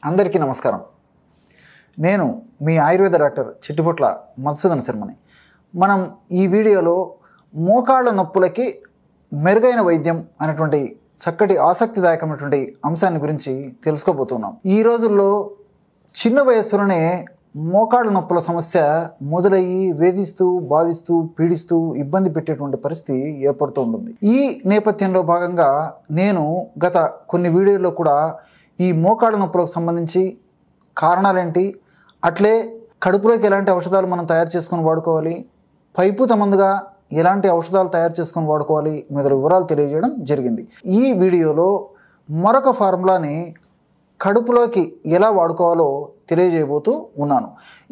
అందరికీ నమస్కారం. నేను మీ ఆయుర్వేద డాక్టర్ చిట్టిపొట్ల మధుసూదన్ శర్మని. మనం ఈ వీడియోలో మోకాళ్ళ నొప్పులకి మెరుగైన వైద్యం అనేటువంటి చక్కటి ఆసక్తిదాయకమైనటువంటి అంశాన్ని గురించి తెలుసుకోబోతున్నాం. ఈ రోజుల్లో చిన్న వయస్సులోనే మోకాళ్ళ నొప్పుల సమస్య మొదలయ్యి వేధిస్తూ బాధిస్తూ పీడిస్తూ ఇబ్బంది పెట్టేటువంటి పరిస్థితి ఏర్పడుతూ ఉంటుంది. ఈ నేపథ్యంలో భాగంగా నేను గత కొన్ని వీడియోల్లో కూడా ఈ మోకాళ్ళ నొప్పులకు సంబంధించి కారణాలేంటి, అట్లే కడుపులోకి ఎలాంటి ఔషధాలు మనం తయారు చేసుకొని వాడుకోవాలి, పైపూత మందుగా ఎలాంటి ఔషధాలు తయారు చేసుకొని వాడుకోవాలి మొదలగు వివరాలు తెలియజేయడం జరిగింది. ఈ వీడియోలో మరొక ఫార్ములాని కడుపులోకి ఎలా వాడుకోవాలో తెలియజేయబోతూ ఉన్నాను.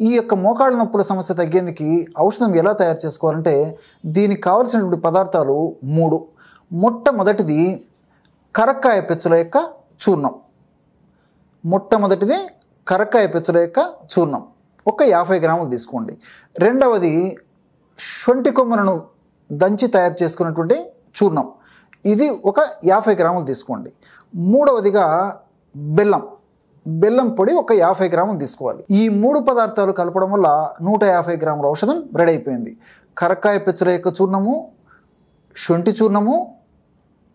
ఈ యొక్క మోకాళ్ళ నొప్పుల సమస్య తగ్గేందుకు ఔషధం ఎలా తయారు చేసుకోవాలంటే దీనికి కావలసినటువంటి పదార్థాలు 3. మొట్టమొదటిది కరక్కాయ పెచ్చుల యొక్క చూర్ణం. మొట్టమొదటిది కరక్కాయ పెచ్చుల యొక్క చూర్ణం ఒక 50 గ్రాములు తీసుకోండి. రెండవది శొంఠి కొమ్మలను దంచి తయారు చేసుకున్నటువంటి చూర్ణం, ఇది ఒక 50 గ్రాములు తీసుకోండి. మూడవదిగా బెల్లం పొడి ఒక 50 గ్రాములు తీసుకోవాలి. ఈ 3 పదార్థాలు కలపడం వల్ల 150 గ్రాముల ఔషధం రెడీ అయిపోయింది. కరక్కాయ పెచ్చుల యొక్క చూర్ణము, శొంఠి చూర్ణము,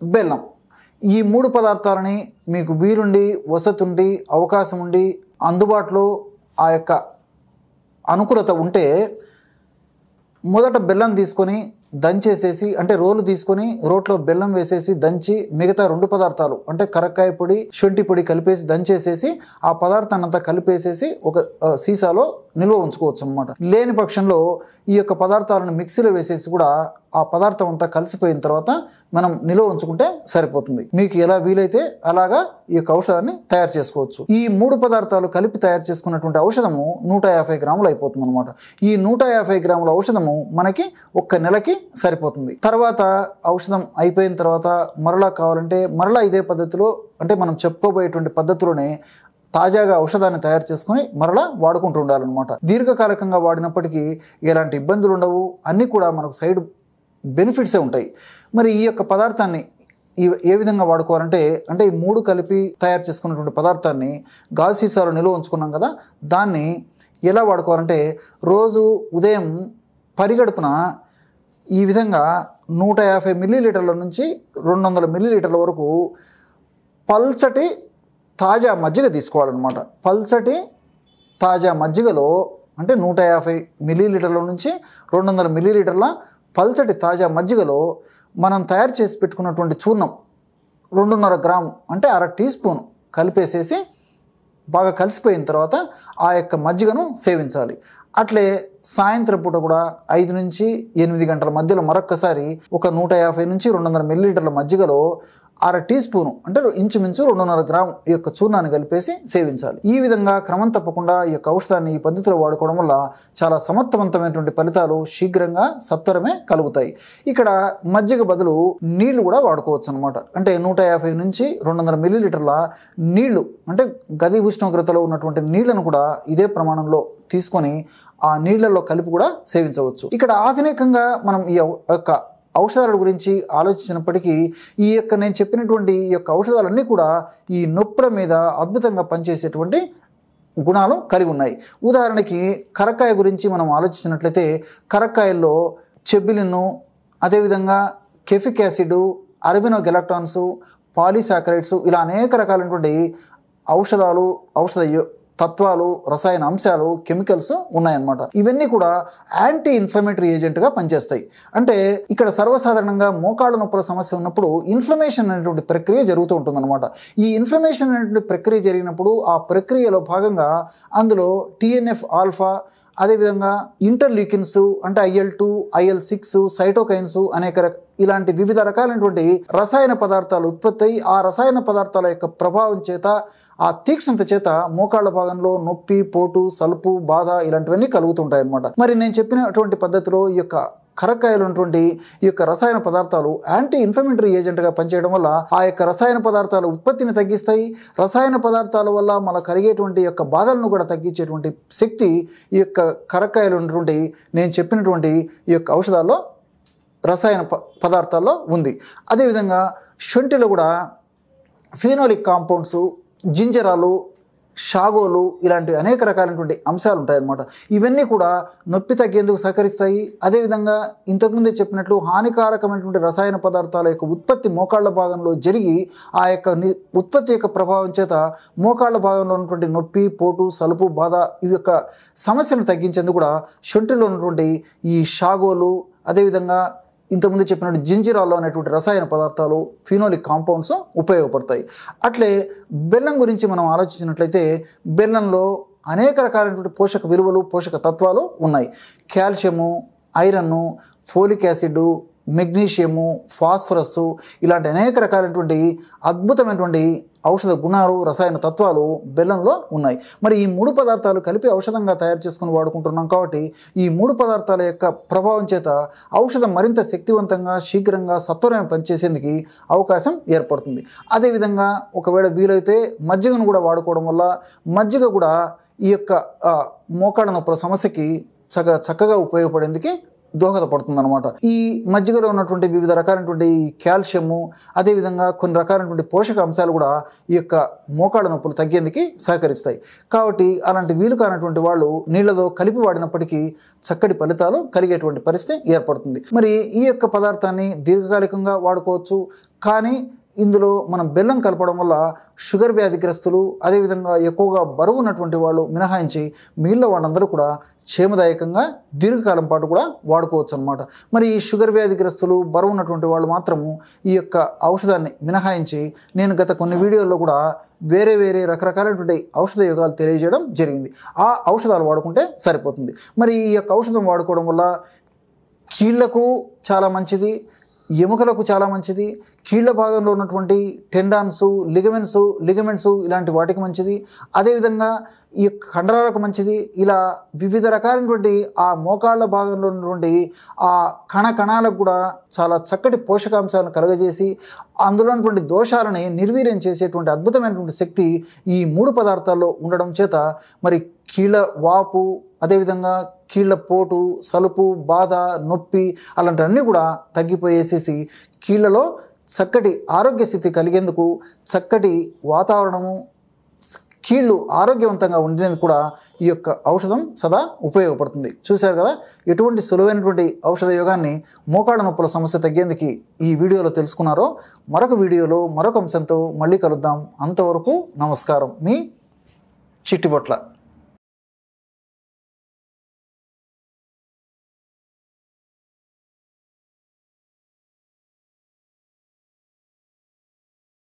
బెల్లం. ఈ 3 పదార్థాలని మీకు వీలుండి వసతి ఉండి అవకాశం ఉండి అందుబాటులో ఆ యొక్క అనుకూలత ఉంటే మొదట బెల్లం తీసుకొని దంచేసేసి, అంటే రోలు తీసుకొని రోట్లో బెల్లం వేసేసి దంచి మిగతా 2 పదార్థాలు అంటే కరక్కాయ పొడి శొంఠి పొడి కలిపేసి దంచేసేసి ఆ పదార్థాన్ని అంతా కలిపేసేసి ఒక సీసాలో నిల్వ ఉంచుకోవచ్చు అన్నమాట. లేని పక్షంలో ఈ యొక్క పదార్థాలను మిక్సీలో వేసేసి కూడా ఆ పదార్థం అంతా కలిసిపోయిన తర్వాత మనం నిల్వ ఉంచుకుంటే సరిపోతుంది. మీకు ఎలా వీలైతే అలాగా ఈ యొక్క ఔషధాన్ని తయారు చేసుకోవచ్చు. ఈ 3 పదార్థాలు కలిపి తయారు చేసుకున్నటువంటి ఔషధము 150 గ్రాములు అయిపోతుంది అనమాట. ఈ 150 గ్రాముల ఔషధము మనకి 1 నెలకి సరిపోతుంది. తర్వాత ఔషధం అయిపోయిన తర్వాత మరలా కావాలంటే మరలా ఇదే పద్ధతిలో, అంటే మనం చెప్పుకోబోయేటువంటి పద్ధతిలోనే తాజాగా ఔషధాన్ని తయారు చేసుకొని మరలా వాడుకుంటూ ఉండాలన్నమాట. దీర్ఘకాలికంగా వాడినప్పటికీ ఎలాంటి ఇబ్బందులు ఉండవు, అన్నీ కూడా మనకు సైడ్ బెనిఫిట్సే ఉంటాయి. మరి ఈ యొక్క పదార్థాన్ని ఏ విధంగా వాడుకోవాలంటే, అంటే ఈ 3 కలిపి తయారు చేసుకున్నటువంటి పదార్థాన్ని గాజు సీసాలో నిల్వ ఉంచుకున్నాం కదా, దాన్ని ఎలా వాడుకోవాలంటే రోజు ఉదయం పరిగడుపున ఈ విధంగా 150 మిల్లీలీటర్ల నుంచి 200 మిల్లీలీటర్ల వరకు పల్చటి తాజా మజ్జిగ తీసుకోవాలన్నమాట. పల్చటి తాజా మజ్జిగలో, అంటే 150 మిల్లీలీటర్ల నుంచి 200 మిల్లీలీటర్ల పల్చటి తాజా మజ్జిగలో మనం తయారు చేసి పెట్టుకున్నటువంటి చూర్ణం 2.5 గ్రాము అంటే 1/2 టీ స్పూన్ కలిపేసేసి బాగా కలిసిపోయిన తర్వాత ఆ యొక్క మజ్జిగను సేవించాలి. అట్లే సాయంత్రం పూట కూడా 5 నుంచి 8 గంటల మధ్యలో మరొక్కసారి ఒక 150 నుంచి 200 మిల్లీలీటర్ల మజ్జిగలో 1/2 టీ స్పూను అంటే ఇంచుమించు 2.5 గ్రాము ఈ యొక్క చూర్ణాన్ని కలిపేసి సేవించాలి. ఈ విధంగా క్రమం తప్పకుండా ఈ యొక్క ఔషధాన్ని ఈ పద్ధతిలో వాడుకోవడం వల్ల చాలా సమర్థవంతమైనటువంటి ఫలితాలు శీఘ్రంగా సత్వరమే కలుగుతాయి. ఇక్కడ మజ్జిగ బదులు నీళ్లు కూడా వాడుకోవచ్చు అనమాట. అంటే 150 నుంచి 200 మిల్లీలీటర్ల నీళ్లు, అంటే గది ఉష్ణోగ్రతలో ఉన్నటువంటి నీళ్లను కూడా ఇదే ప్రమాణంలో తీసుకొని ఆ నీళ్లలో కలిపి కూడా సేవించవచ్చు. ఇక్కడ ఆధునికంగా మనం ఈ యొక్క ఔషధాల గురించి ఆలోచించినప్పటికీ ఈ యొక్క నేను చెప్పినటువంటి ఈ యొక్క ఔషధాలన్నీ కూడా ఈ నొప్పుల మీద అద్భుతంగా పనిచేసేటువంటి గుణాలు కలిగి ఉన్నాయి. ఉదాహరణకి కరక్కాయ గురించి మనం ఆలోచించినట్లయితే కరక్కాయల్లో చెబిలిన్, అదేవిధంగా కెఫిక్ యాసిడ్, అరబినో గెలాక్టాన్స్, పాలీసాకరైడ్స్ ఇలా అనేక రకాలైనటువంటి ఔషధాలు, ఔషధ తత్వాలు, రసాయన అంశాలు, కెమికల్స్ ఉన్నాయన్నమాట. ఇవన్నీ కూడా యాంటీ ఇన్ఫ్లమేటరీ ఏజెంట్గా పనిచేస్తాయి. అంటే ఇక్కడ సర్వసాధారణంగా మోకాళ్ళ నొప్పుల సమస్య ఉన్నప్పుడు ఇన్ఫ్లమేషన్ అనేటువంటి ప్రక్రియ జరుగుతూ ఉంటుందన్నమాట. ఈ ఇన్ఫ్లమేషన్ అనేటువంటి ప్రక్రియ జరిగినప్పుడు ఆ ప్రక్రియలో భాగంగా అందులో TNF ఆల్ఫా, అదేవిధంగా ఇంటర్లీకిన్స్ అంటే IL-2, IL-6, సైటోకైన్స్ ఇలాంటి వివిధ రకాలైనటువంటి రసాయన పదార్థాలు ఉత్పత్తి అయ్యి ఆ రసాయన పదార్థాల యొక్క ప్రభావం చేత, ఆ తీక్ష్ణత చేత మోకాళ్ళ భాగంలో నొప్పి, పోటు, సలుపు, బాధ ఇలాంటివన్నీ కలుగుతుంటాయి అన్నమాట. మరి నేను చెప్పినటువంటి పద్ధతిలో ఈ యొక్క కరక్కాయలు ఉన్నటువంటి ఈ యొక్క రసాయన పదార్థాలు యాంటీ ఇన్ఫ్లమేటరీ ఏజెంట్గా పనిచేయడం వల్ల ఆ యొక్క రసాయన పదార్థాల ఉత్పత్తిని తగ్గిస్తాయి. రసాయన పదార్థాల వల్ల మన కలిగేటువంటి యొక్క బాధలను కూడా తగ్గించేటువంటి శక్తి ఈ యొక్క కరక్కాయలు ఉన్నటువంటి నేను చెప్పినటువంటి ఈ యొక్క ఔషధాల్లో రసాయన పదార్థాల్లో ఉంది. అదేవిధంగా శొంఠిలో కూడా ఫినోలిక్ కాంపౌండ్స్, జింజరాలు, షాగోలు ఇలాంటి అనేక రకాలైనటువంటి అంశాలు ఉంటాయన్నమాట. ఇవన్నీ కూడా నొప్పి తగ్గేందుకు సహకరిస్తాయి. అదేవిధంగా ఇంతకుముందే చెప్పినట్లు హానికారకమైనటువంటి రసాయన పదార్థాల యొక్క ఉత్పత్తి మోకాళ్ళ భాగంలో జరిగి ఆ యొక్క ఉత్పత్తి యొక్క ప్రభావం చేత మోకాళ్ళ భాగంలో ఉన్నటువంటి నొప్పి, పోటు, సలుపు, బాధ ఈ యొక్క సమస్యలను తగ్గించేందుకు కూడా శొంఠిలో ఉన్నటువంటి ఈ షాగోలు, అదేవిధంగా ఇంతకుముందు చెప్పినట్టు జింజిరాల్లో అనేటువంటి రసాయన పదార్థాలు, ఫినోలిక్ కాంపౌండ్స్ ఉపయోగపడతాయి. అట్లే బెల్లం గురించి మనం ఆలోచించినట్లయితే బెల్లంలో అనేక రకాలైనటువంటి పోషక విలువలు, పోషక తత్వాలు ఉన్నాయి. Calcium, iron, folic acid, magnesium, phosphorus ఇలాంటి అనేక రకాలైనటువంటి అద్భుతమైనటువంటి ఔషధ గుణాలు, రసాయన తత్వాలు బెల్లంలో ఉన్నాయి. మరి ఈ 3 పదార్థాలు కలిపి ఔషధంగా తయారు చేసుకుని వాడుకుంటున్నాం కాబట్టి ఈ 3 పదార్థాల యొక్క ప్రభావం చేత ఔషధం మరింత శక్తివంతంగా, శీఘ్రంగా, సత్వరమే పనిచేసేందుకు అవకాశం ఏర్పడుతుంది. అదేవిధంగా ఒకవేళ వీలైతే మజ్జిగను కూడా వాడుకోవడం వల్ల మజ్జిగ కూడా ఈ యొక్క మోకాళ్ళ నొప్పుల సమస్యకి చక్కగా ఉపయోగపడేందుకు దోహదపడుతుంది అనమాట. ఈ మజ్జిగలో ఉన్నటువంటి వివిధ రకాలైనటువంటి కాల్షియము, అదేవిధంగా కొన్ని రకాలైనటువంటి పోషక అంశాలు కూడా ఈ యొక్క మోకాళ్ళ నొప్పులు తగ్గేందుకు సహకరిస్తాయి. కాబట్టి అలాంటి వీలు కానటువంటి వాళ్ళు నీళ్లతో కలిపి వాడినప్పటికీ చక్కటి ఫలితాలు కలిగేటువంటి పరిస్థితి ఏర్పడుతుంది. మరి ఈ యొక్క పదార్థాన్ని దీర్ఘకాలికంగా వాడుకోవచ్చు. కానీ ఇందులో మనం బెల్లం కలపడం వల్ల షుగర్ వ్యాధిగ్రస్తులు, అదేవిధంగా ఎక్కువగా బరువు ఉన్నటువంటి వాళ్ళు మినహాయించి మిగిలిన వాళ్ళందరూ కూడా క్షేమదాయకంగా దీర్ఘకాలం పాటు కూడా వాడుకోవచ్చు అనమాట. మరి ఈ షుగర్ వ్యాధిగ్రస్తులు, బరువు ఉన్నటువంటి వాళ్ళు మాత్రము ఈ యొక్క ఔషధాన్ని మినహాయించి నేను గత కొన్ని వీడియోల్లో కూడా వేరే రకరకాలైనటువంటి ఔషధ యోగాలు తెలియజేయడం జరిగింది. ఆ ఔషధాలు వాడుకుంటే సరిపోతుంది. మరి ఈ యొక్క ఔషధం వాడుకోవడం వల్ల కీళ్లకు చాలా మంచిది, ఎముకలకు చాలా మంచిది, కీళ్ల భాగంలో ఉన్నటువంటి టెండాన్స్, లిగమెంట్స్ ఇలాంటి వాటికి మంచిది, అదేవిధంగా ఈ కండరాలకు మంచిది. ఇలా వివిధ రకాలైనటువంటి ఆ మోకాళ్ళ భాగంలో ఉన్నటువంటి ఆ కణాలకు కూడా చాలా చక్కటి పోషకాంశాలను కలుగజేసి అందులో ఉన్నటువంటి దోషాలని నిర్వీర్యం చేసేటువంటి అద్భుతమైనటువంటి శక్తి ఈ 3 పదార్థాల్లో ఉండడం చేత మరి కీళ్ళ వాపు, అదేవిధంగా కీళ్ళ పోటు, సలుపు, బాధ, నొప్పి అలాంటివన్నీ కూడా తగ్గిపోయేసేసి కీళ్ళలో చక్కటి ఆరోగ్య స్థితి కలిగేందుకు, చక్కటి వాతావరణము, కీళ్ళు ఆరోగ్యవంతంగా ఉండేందుకు కూడా ఈ యొక్క ఔషధం సదా ఉపయోగపడుతుంది. చూశారు కదా ఎటువంటి సులువైనటువంటి ఔషధ యోగాన్ని మోకాళ్ళ నొప్పుల సమస్య తగ్గేందుకు ఈ వీడియోలో తెలుసుకున్నారో. మరొక వీడియోలో మరొక అంశంతో మళ్ళీ కలుద్దాం. అంతవరకు నమస్కారం. మీ చిట్టిబొట్ల.